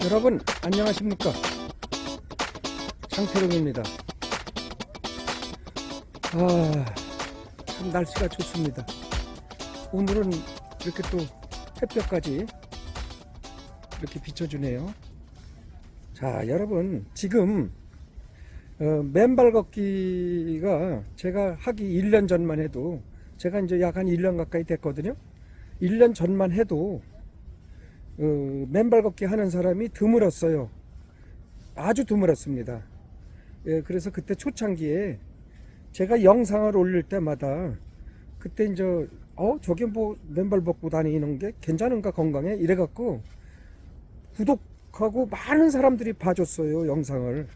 여러분 안녕하십니까, 장태룡입니다. 참 날씨가 좋습니다. 오늘은 이렇게 또 햇볕까지 이렇게 비춰주네요. 자, 여러분 지금 맨발 걷기가 제가 하기 1년 전만 해도, 제가 이제 약 한 1년 가까이 됐거든요. 1년 전만 해도 맨발 걷기 하는 사람이 드물었어요. 아주 드물었습니다. 예, 그래서 그때 초창기에 제가 영상을 올릴 때마다 그때 이제 저게 뭐 맨발 걷고 다니는 게 괜찮은가, 건강에, 이래갖고 구독하고 많은 사람들이 봐줬어요, 영상을.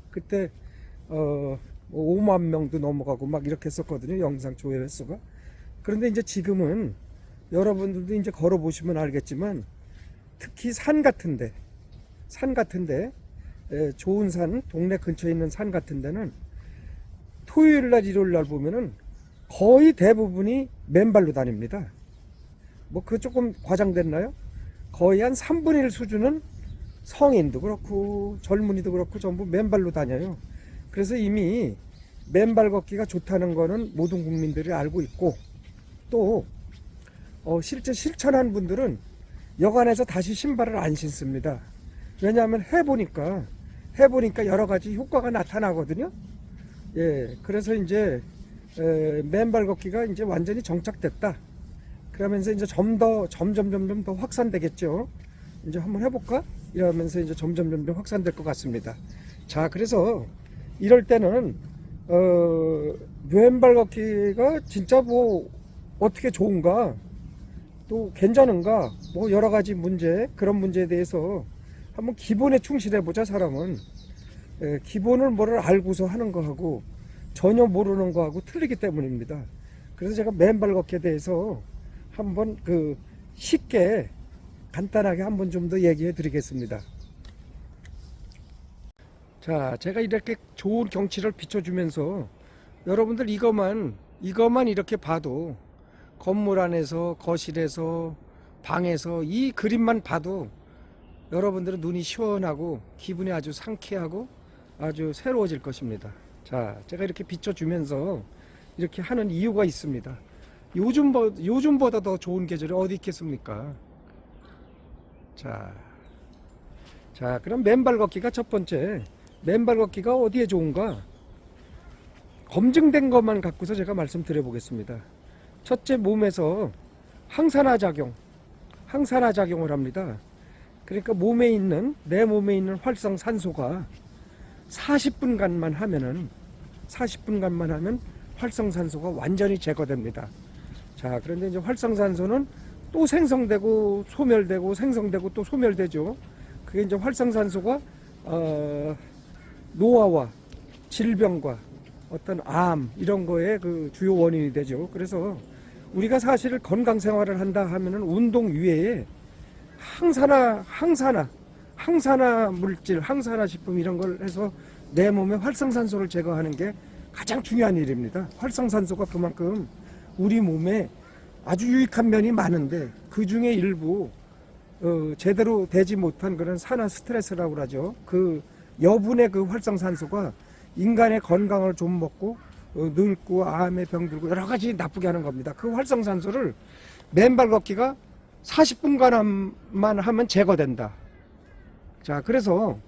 그때 5만 명도 넘어가고 막 이렇게 했었거든요, 영상 조회 횟수가. 그런데 이제 지금은 여러분들도 이제 걸어 보시면 알겠지만, 특히 산 같은데 좋은 산, 동네 근처에 있는 산 같은 데는 토요일날 일요일날 보면은 거의 대부분이 맨발로 다닙니다. 뭐 그 조금 과장됐나요? 거의 한 3분의 1 수준은 성인도 그렇고 젊은이도 그렇고 전부 맨발로 다녀요. 그래서 이미 맨발 걷기가 좋다는 거는 모든 국민들이 알고 있고, 또 실제 실천한 분들은 여간에서 다시 신발을 안 신습니다. 왜냐하면 해보니까 여러 가지 효과가 나타나거든요. 예, 그래서 이제 맨발 걷기가 이제 완전히 정착됐다. 그러면서 이제 점점 더 확산되겠죠. 이제 한번 해볼까? 이러면서 이제 점점 확산될 것 같습니다. 자, 그래서 이럴 때는 맨발 걷기가 진짜 뭐 어떻게 좋은가, 또 괜찮은가, 뭐 여러 가지 문제, 그런 문제에 대해서 한번 기본에 충실해 보자. 사람은 기본을 뭐를 알고서 하는 거하고 전혀 모르는 거하고 틀리기 때문입니다. 그래서 제가 맨발 걷기에 대해서 한번 쉽게 간단하게 한번 좀 더 얘기해 드리겠습니다. 자, 제가 이렇게 좋은 경치를 비춰주면서 여러분들 이것만 이렇게 봐도, 건물 안에서, 거실에서, 방에서 이 그림만 봐도 여러분들은 눈이 시원하고 기분이 아주 상쾌하고 아주 새로워질 것입니다. 자, 제가 이렇게 비춰주면서 이렇게 하는 이유가 있습니다. 요즘보다 더 좋은 계절이 어디 있겠습니까? 자, 그럼 맨발 걷기가 첫 번째, 맨발 걷기가 어디에 좋은가? 검증된 것만 갖고서 제가 말씀드려 보겠습니다. 첫째, 몸에서 항산화 작용을 합니다. 그러니까 내 몸에 있는 활성산소가 40분간만 하면 활성산소가 완전히 제거됩니다. 자, 그런데 이제 활성산소는 또 생성되고 소멸되고 생성되고 또 소멸되죠. 그게 이제 활성산소가 노화와 질병과 어떤 암 이런 거에 그 주요 원인이 되죠. 그래서 우리가 사실 건강 생활을 한다 하면은 운동 이외에 항산화 물질, 항산화 식품 이런 걸 해서 내 몸에 활성산소를 제거하는 게 가장 중요한 일입니다. 활성산소가 그만큼 우리 몸에 아주 유익한 면이 많은데, 그 중에 일부 제대로 되지 못한 그런 산화 스트레스라고 하죠. 그 여분의 그 활성산소가 인간의 건강을 좀 먹고 늙고 암에 병들고 여러 가지 나쁘게 하는 겁니다. 그 활성산소를 맨발 걷기가 40분간만 하면 제거된다. 자, 그래서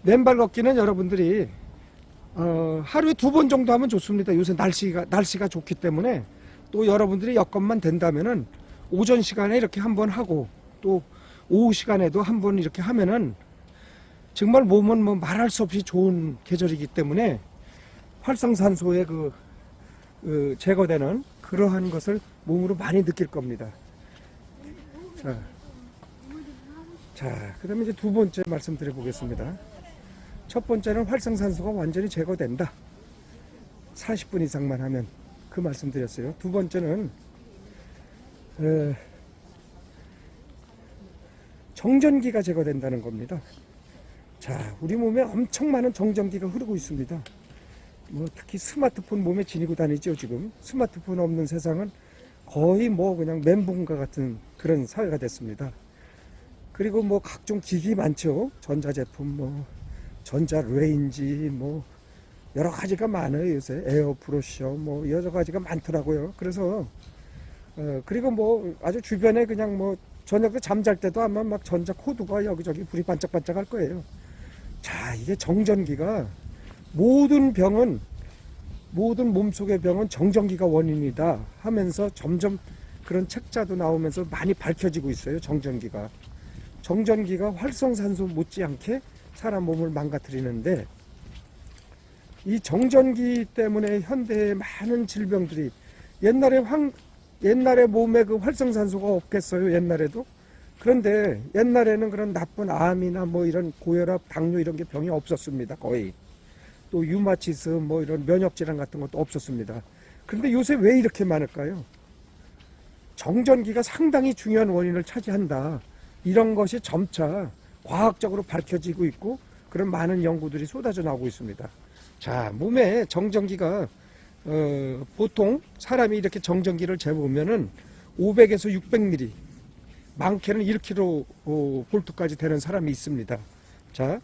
맨발 걷기는 여러분들이 하루에 2번 정도 하면 좋습니다. 요새 날씨가 좋기 때문에. 또 여러분들이 여건만 된다면은 오전 시간에 이렇게 한번 하고, 또 오후 시간에도 한번 이렇게 하면은 정말 몸은 뭐 말할 수 없이 좋은 계절이기 때문에 활성산소에 제거되는 그러한 것을 몸으로 많이 느낄 겁니다. 자, 그 다음에 이제 두 번째 말씀드려 보겠습니다. 첫 번째는 활성산소가 완전히 제거된다. 40분 이상만 하면, 그 말씀 드렸어요. 두 번째는 정전기가 제거된다는 겁니다. 자, 우리 몸에 엄청 많은 정전기가 흐르고 있습니다. 뭐 특히 스마트폰 몸에 지니고 다니죠. 지금 스마트폰 없는 세상은 거의 뭐 그냥 멘붕과 같은 그런 사회가 됐습니다. 그리고 뭐 각종 기기 많죠. 전자제품 뭐 전자 레인지 뭐 여러 가지가 많아요. 요새 에어 프로셔 뭐 여러 가지가 많더라고요. 그래서 그리고 뭐 아주 주변에 그냥 뭐 저녁 때 잠잘 때도 아마 막 전자 코드가 여기저기 불이 반짝반짝 할 거예요. 자, 이게 정전기가 모든 병은, 모든 몸속의 병은 정전기가 원인이다 하면서 점점 그런 책자도 나오면서 많이 밝혀지고 있어요. 정전기가 활성산소 못지않게 사람 몸을 망가뜨리는데, 이 정전기 때문에 현대의 많은 질병들이, 옛날에 몸에 그 활성산소가 없겠어요, 옛날에도? 그런데 옛날에는 그런 나쁜 암이나 뭐 이런 고혈압, 당뇨 이런 게 병이 없었습니다, 거의. 또 류마티스 뭐 이런 면역질환 같은 것도 없었습니다. 그런데 요새 왜 이렇게 많을까요? 정전기가 상당히 중요한 원인을 차지한다. 이런 것이 점차 과학적으로 밝혀지고 있고 그런 많은 연구들이 쏟아져 나오고 있습니다. 자, 몸에 정전기가 보통 사람이 이렇게 정전기를 재보면은 500에서 600mm, 많게는 1kV까지 되는 사람이 있습니다. 자,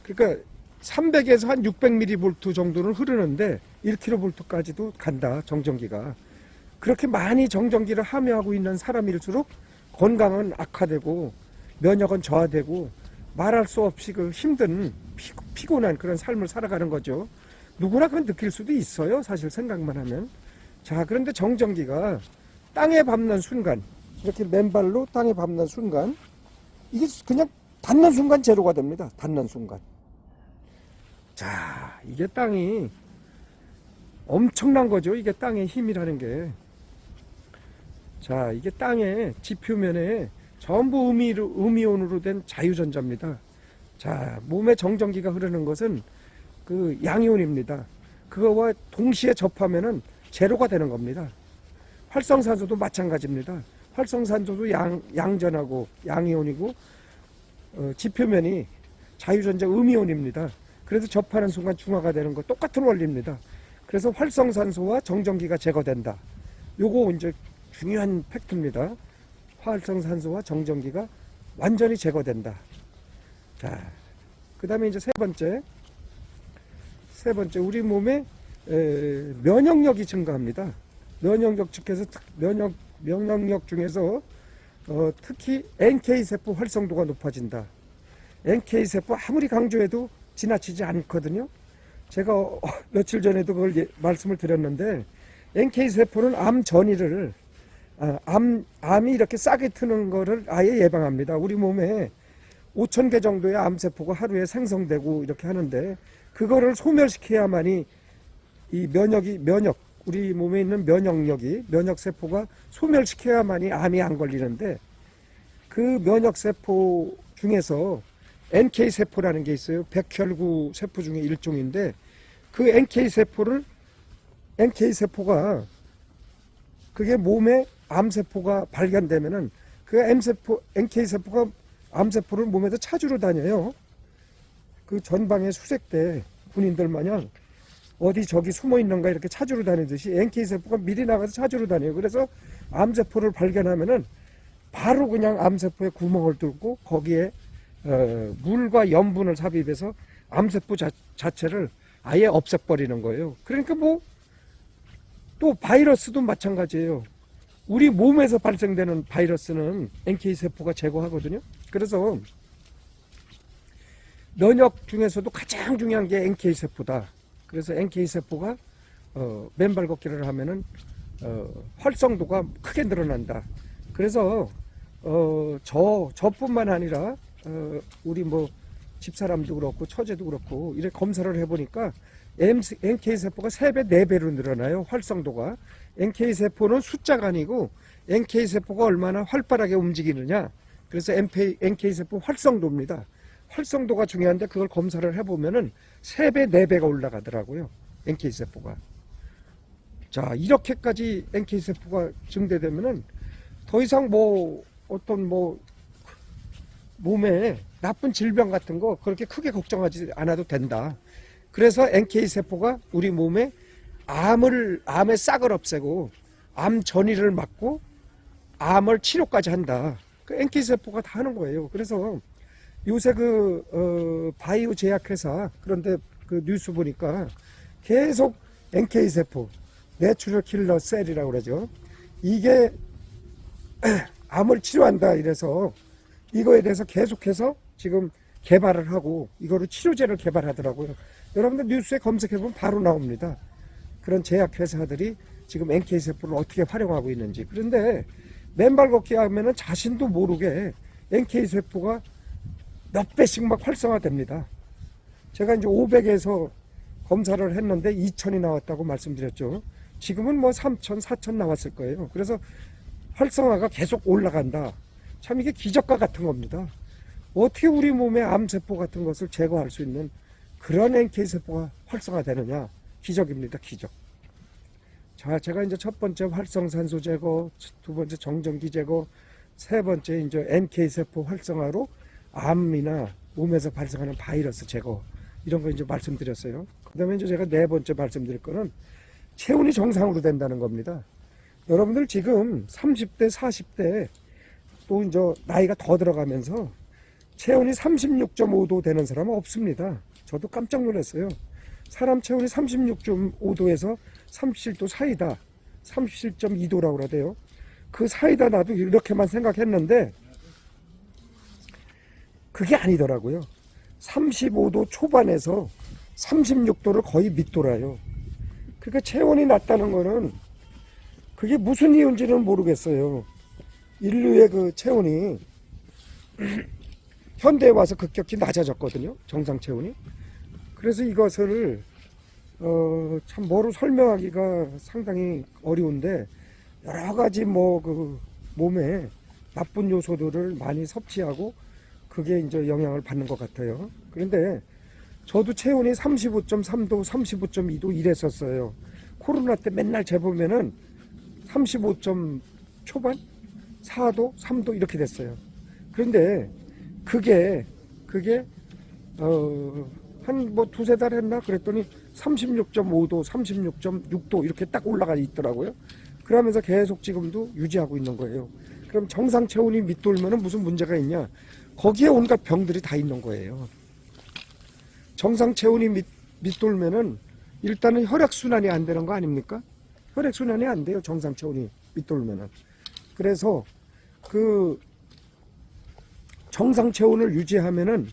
그러니까 300에서 한 600mV 정도는 흐르는데 1kV까지도 간다, 정전기가. 그렇게 많이 정전기를 함유하고 있는 사람일수록 건강은 악화되고 면역은 저하되고 말할 수 없이 그 힘든 피곤한 그런 삶을 살아가는 거죠. 누구나 그건 느낄 수도 있어요, 사실 생각만 하면. 자, 그런데 정전기가 땅에 밟는 순간, 이렇게 맨발로 땅에 밟는 순간, 이게 그냥 닿는 순간 제로가 됩니다. 닿는 순간. 자, 이게 땅이 엄청난 거죠. 이게 땅의 힘이라는 게. 자, 이게 땅의 지표면에 전부 음이온으로 된 자유전자입니다. 자, 몸에 정전기가 흐르는 것은 그 양이온입니다. 그거와 동시에 접하면은 제로가 되는 겁니다. 활성산소도 마찬가지입니다. 활성산소도 양전하고 양이온이고, 지표면이 자유전자 음이온입니다. 그래서 접하는 순간 중화가 되는 거 똑같은 원리입니다. 그래서 활성산소와 정전기가 제거된다. 요거 이제 중요한 팩트입니다. 활성산소와 정전기가 완전히 제거된다. 자, 그 다음에 이제 세 번째, 우리 몸의 면역력이 증가합니다. 면역력 중에서 특히 NK세포 활성도가 높아진다. NK세포 아무리 강조해도 지나치지 않거든요. 제가 며칠 전에도 그걸 말씀을 드렸는데, NK세포는 암 전이를, 암이 이렇게 싸게 트는 거를 아예 예방합니다. 우리 몸에 5,000개 정도의 암세포가 하루에 생성되고 이렇게 하는데, 그거를 소멸시켜야만이 이 우리 몸에 있는 면역세포가 소멸시켜야만이 암이 안 걸리는데, 그 면역세포 중에서 NK세포라는 게 있어요. 백혈구 세포 중에 일종인데, 그 NK세포가 그게 몸에 암세포가 발견되면은 그 NK세포가 암세포를 몸에서 찾으러 다녀요. 그 전방에 수색대 군인들 마냥 어디 저기 숨어 있는가 이렇게 찾으러 다니듯이 NK세포가 미리 나가서 찾으러 다녀요. 그래서 암세포를 발견하면은 바로 그냥 암세포에 구멍을 뚫고 거기에 물과 염분을 삽입해서 암세포 자체를 아예 없애버리는 거예요. 그러니까 뭐 또 바이러스도 마찬가지예요. 우리 몸에서 발생되는 바이러스는 NK세포가 제거하거든요. 그래서 면역 중에서도 가장 중요한 게 NK세포다. 그래서 NK세포가 맨발 걷기를 하면은 활성도가 크게 늘어난다. 그래서 저뿐만 아니라 우리 뭐 집사람도 그렇고 처제도 그렇고 이렇게 검사를 해보니까 NK세포가 3배, 4배로 늘어나요. 활성도가. NK세포는 숫자가 아니고 NK세포가 얼마나 활발하게 움직이느냐. 그래서 NK세포 활성도입니다. 활성도가 중요한데 그걸 검사를 해보면은 3배, 4배가 올라가더라고요. NK세포가. 자, 이렇게까지 NK세포가 증대되면은 더 이상 뭐 어떤 뭐 몸에 나쁜 질병 같은 거 그렇게 크게 걱정하지 않아도 된다. 그래서 NK세포가 우리 몸에 암의 싹을 없애고 암 전이를 막고 암을 치료까지 한다. 그 NK세포가 다 하는 거예요. 그래서 요새 바이오 제약회사, 그런데 그 뉴스 보니까 계속 NK세포, 내추럴 킬러 셀이라고 그러죠. 이게 암을 치료한다 이래서 이거에 대해서 계속해서 지금 개발을 하고 이거로 치료제를 개발하더라고요. 여러분들 뉴스에 검색해보면 바로 나옵니다. 그런 제약회사들이 지금 NK세포를 어떻게 활용하고 있는지. 그런데 맨발 걷기 하면은 자신도 모르게 NK세포가 몇 배씩 막 활성화됩니다. 제가 이제 500에서 검사를 했는데 2000이 나왔다고 말씀드렸죠. 지금은 뭐 3000, 4000 나왔을 거예요. 그래서 활성화가 계속 올라간다. 참 이게 기적과 같은 겁니다. 어떻게 우리 몸의 암세포 같은 것을 제거할 수 있는 그런 NK세포가 활성화되느냐. 기적입니다. 기적. 자, 제가 이제 첫 번째 활성산소 제거, 두 번째 정전기 제거, 세 번째 이제 NK세포 활성화로 암이나 몸에서 발생하는 바이러스 제거, 이런 거 이제 말씀드렸어요. 그 다음에 이제 제가 네 번째 말씀드릴 거는 체온이 정상으로 된다는 겁니다. 여러분들 지금 30대, 40대 또 이제 나이가 더 들어가면서 체온이 36.5도 되는 사람은 없습니다. 저도 깜짝 놀랐어요. 사람 체온이 36.5도에서 37도 사이다. 37.2도라고 그러대요. 그 사이다 나도 이렇게만 생각했는데 그게 아니더라고요. 35도 초반에서 36도를 거의 밑돌아요. 그러니까 체온이 낮다는 거는 그게 무슨 이유인지는 모르겠어요. 인류의 그 체온이 현대에 와서 급격히 낮아졌거든요. 정상 체온이. 그래서 이것을 참 뭐로 설명하기가 상당히 어려운데 여러 가지 몸에 나쁜 요소들을 많이 섭취하고 그게 이제 영향을 받는 것 같아요. 그런데 저도 체온이 35.3도, 35.2도 이랬었어요. 코로나 때 맨날 재보면은 35점 초반? 4도, 3도 이렇게 됐어요. 그런데 그게 한 두세 달 했나? 그랬더니 36.5도, 36.6도 이렇게 딱 올라가 있더라고요. 그러면서 계속 지금도 유지하고 있는 거예요. 그럼 정상 체온이 밑돌면은 무슨 문제가 있냐? 거기에 온갖 병들이 다 있는 거예요. 정상 체온이 밑돌면은 일단은 혈액순환이 안 되는 거 아닙니까? 혈액순환이 안 돼요. 정상 체온이 밑돌면은. 그래서 그 정상 체온을 유지하면은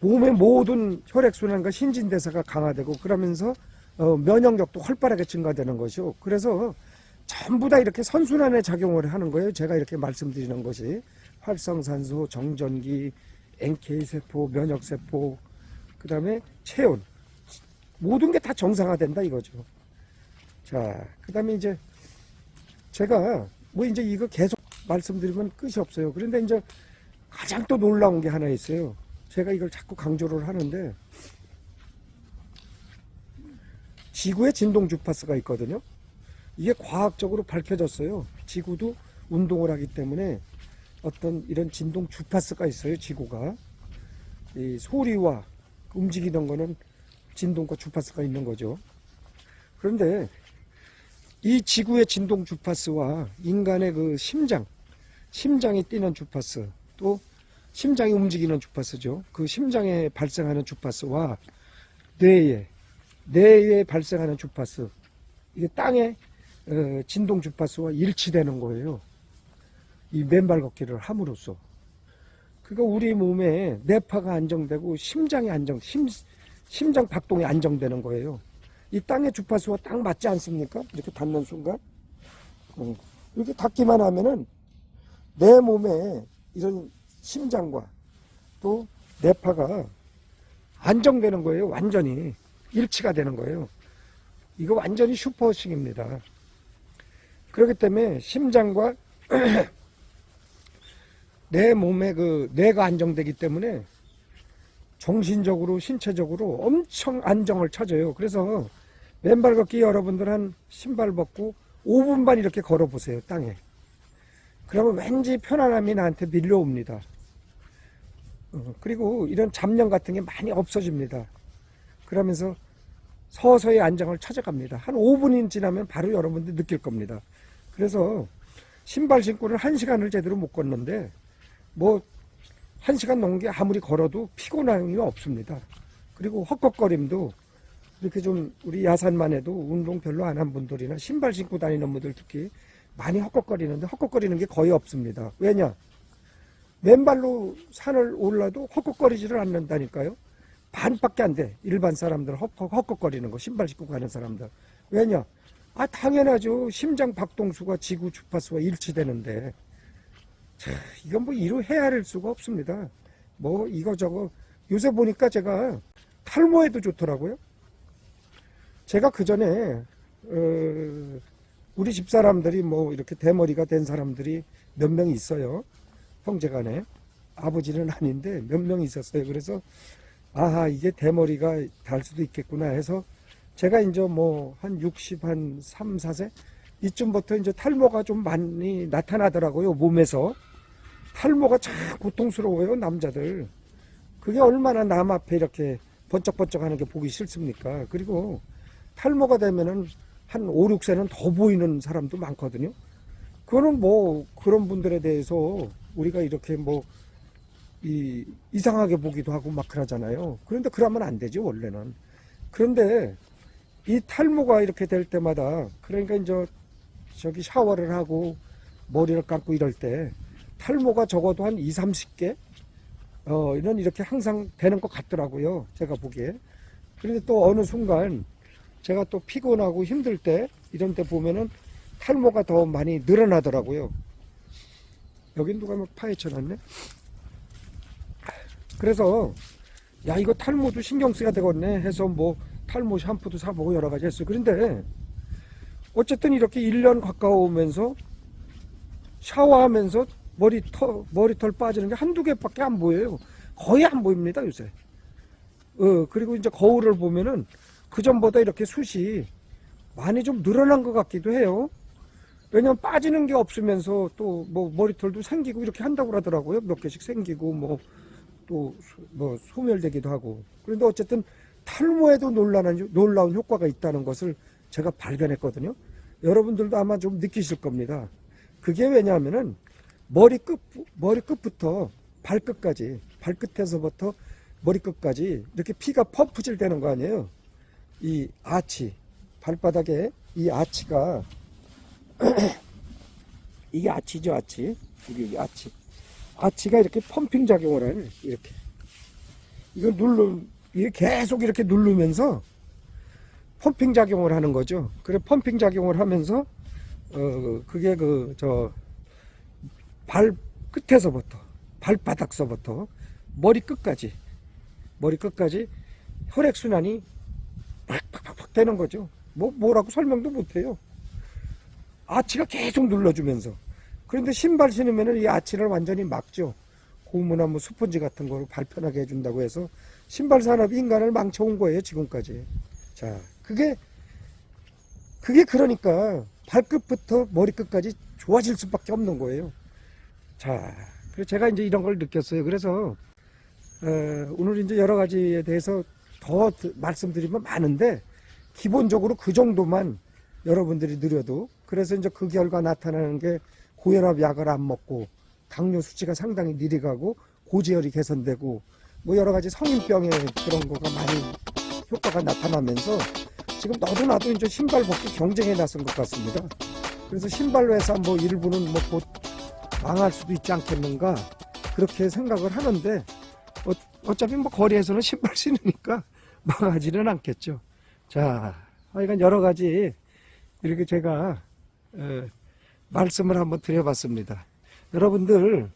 몸의 모든 혈액순환과 신진대사가 강화되고 그러면서 면역력도 활발하게 증가되는 것이요. 그래서 전부 다 이렇게 선순환에 작용을 하는 거예요. 제가 이렇게 말씀드리는 것이 활성산소, 정전기, NK세포, 면역세포, 그 다음에 체온, 모든 게 다 정상화된다 이거죠. 자, 그 다음에 이제 제가 이제 이거 계속 말씀드리면 끝이 없어요. 그런데 이제 가장 또 놀라운 게 하나 있어요. 제가 이걸 자꾸 강조를 하는데 지구에 진동 주파수가 있거든요. 이게 과학적으로 밝혀졌어요. 지구도 운동을 하기 때문에 어떤 이런 진동 주파수가 있어요. 지구가 이 소리와 움직이던 거는 진동과 주파수가 있는 거죠. 그런데 이 지구의 진동 주파수와 인간의 그 심장이 뛰는 주파수, 또 심장이 움직이는 주파수죠. 그 심장에 발생하는 주파수와 뇌에 발생하는 주파수, 이게 땅의 진동 주파수와 일치되는 거예요. 이 맨발 걷기를 함으로써. 그러니까 우리 몸에 뇌파가 안정되고 심장 박동이 안정되는 거예요. 이 땅의 주파수와 딱 맞지 않습니까? 이렇게 닿는 순간. 이렇게 닿기만 하면은 내 몸에 이런 심장과 또 뇌파가 안정되는 거예요. 완전히 일치가 되는 거예요. 이거 완전히 슈퍼식입니다. 그렇기 때문에 심장과 내 몸에 뇌가 안정되기 때문에 정신적으로 신체적으로 엄청 안정을 찾아요. 그래서 맨발 걷기 여러분들 한 신발 벗고 5분만 이렇게 걸어 보세요. 땅에. 그러면 왠지 편안함이 나한테 밀려옵니다. 그리고 이런 잡념 같은 게 많이 없어집니다. 그러면서 서서히 안정을 찾아갑니다. 한 5분이 지나면 바로 여러분들 느낄 겁니다. 그래서 신발 신고를 1시간을 제대로 못 걷는데 뭐 1시간 넘게 아무리 걸어도 피곤함이 없습니다. 그리고 헛걱거림도 이렇게 좀 우리 야산만 해도 운동 별로 안 한 분들이나 신발 신고 다니는 분들 특히 많이 헛걱거리는데 헛걱거리는 게 거의 없습니다. 왜냐? 맨발로 산을 올라도 헛걱거리지를 않는다니까요. 반밖에 안 돼. 일반 사람들 헛걱거리는 거, 신발 신고 가는 사람들. 왜냐? 당연하죠. 심장 박동수가 지구 주파수와 일치되는데. 자, 이건 뭐 이루 헤아릴 수가 없습니다. 뭐 이거저거 요새 보니까 제가 탈모에도 좋더라고요. 제가 그 전에 우리 집 사람들이 뭐 이렇게 대머리가 된 사람들이 몇 명 있어요. 형제간에. 아버지는 아닌데 몇 명 있었어요. 그래서 이게 대머리가 달 수도 있겠구나 해서 제가 이제 뭐 한 60, 한 3, 4세 이쯤부터 이제 탈모가 좀 많이 나타나더라고요. 몸에서. 탈모가 참 고통스러워요, 남자들. 그게 얼마나 남 앞에 이렇게 번쩍번쩍 하는 게 보기 싫습니까? 그리고 탈모가 되면은 한 5, 6세는 더 보이는 사람도 많거든요. 그거는 뭐 그런 분들에 대해서 우리가 이렇게 뭐 이상하게 보기도 하고 막 그러잖아요. 그런데 그러면 안 되죠, 원래는. 그런데 이 탈모가 이렇게 될 때마다 그러니까 이제 저기 샤워를 하고 머리를 감고 이럴 때 탈모가 적어도 한 2, 30개 이런 이렇게 항상 되는 것 같더라고요. 제가 보기에. 그런데 또 어느 순간 제가 또 피곤하고 힘들 때 이런 때 보면은 탈모가 더 많이 늘어나더라고요. 여긴 누가 막 파헤쳐 놨네. 그래서 야, 이거 탈모도 신경 써야 되겠네 해서 뭐 탈모 샴푸도 사보고 여러 가지 했어요. 그런데 어쨌든 이렇게 1년 가까워오면서 샤워하면서 머리털 빠지는 게 한두 개밖에 안 보여요. 거의 안 보입니다, 요새. 그리고 이제 거울을 보면은 그전보다 이렇게 숱이 많이 좀 늘어난 것 같기도 해요. 왜냐면 빠지는 게 없으면서 또 뭐 머리털도 생기고 이렇게 한다고 그러더라고요. 몇 개씩 생기고 뭐 또 뭐 소멸되기도 하고. 그런데 어쨌든 탈모에도 놀라운 효과가 있다는 것을 제가 발견했거든요. 여러분들도 아마 좀 느끼실 겁니다. 그게 왜냐하면은 머리끝부터 발끝에서부터 머리끝까지 이렇게 피가 펌프질 되는 거 아니에요. 이 아치, 발바닥에 이 아치가 이게 아치죠, 아치. 이게 아치. 아치가 이렇게 펌핑 작용을 하는, 이렇게. 이게 계속 이렇게 누르면서 펌핑 작용을 하는 거죠. 그래, 펌핑 작용을 하면서, 그게 발 끝에서부터, 발바닥서부터 머리끝까지 혈액순환이 팍팍팍 되는 거죠. 뭐라고 설명도 못해요. 아치가 계속 눌러주면서. 그런데 신발 신으면은 이 아치를 완전히 막죠. 고무나 뭐 스펀지 같은 거로 발 편하게 해준다고 해서 신발 산업이 인간을 망쳐온 거예요, 지금까지. 자, 그게 그러니까 발끝부터 머리끝까지 좋아질 수밖에 없는 거예요. 자, 그래서 제가 이제 이런 걸 느꼈어요. 그래서 오늘 이제 여러 가지에 대해서 더 말씀드리면 많은데 기본적으로 그 정도만 여러분들이 느려도, 그래서 이제 그 결과 나타나는 게 고혈압 약을 안 먹고 당뇨 수치가 상당히 느리가고 고지혈이 개선되고 뭐 여러 가지 성인병에 그런 거가 많이 효과가 나타나면서 지금 너도 나도 이제 신발 벗기 경쟁에 나선 것 같습니다. 그래서 신발 회사 뭐 일부는 뭐 곧 망할 수도 있지 않겠는가 그렇게 생각을 하는데 어차피 뭐 거리에서는 신발 신으니까 망하지는 않겠죠. 자, 하여간 여러 가지 이렇게 제가 말씀을 한번 드려봤습니다. 여러분들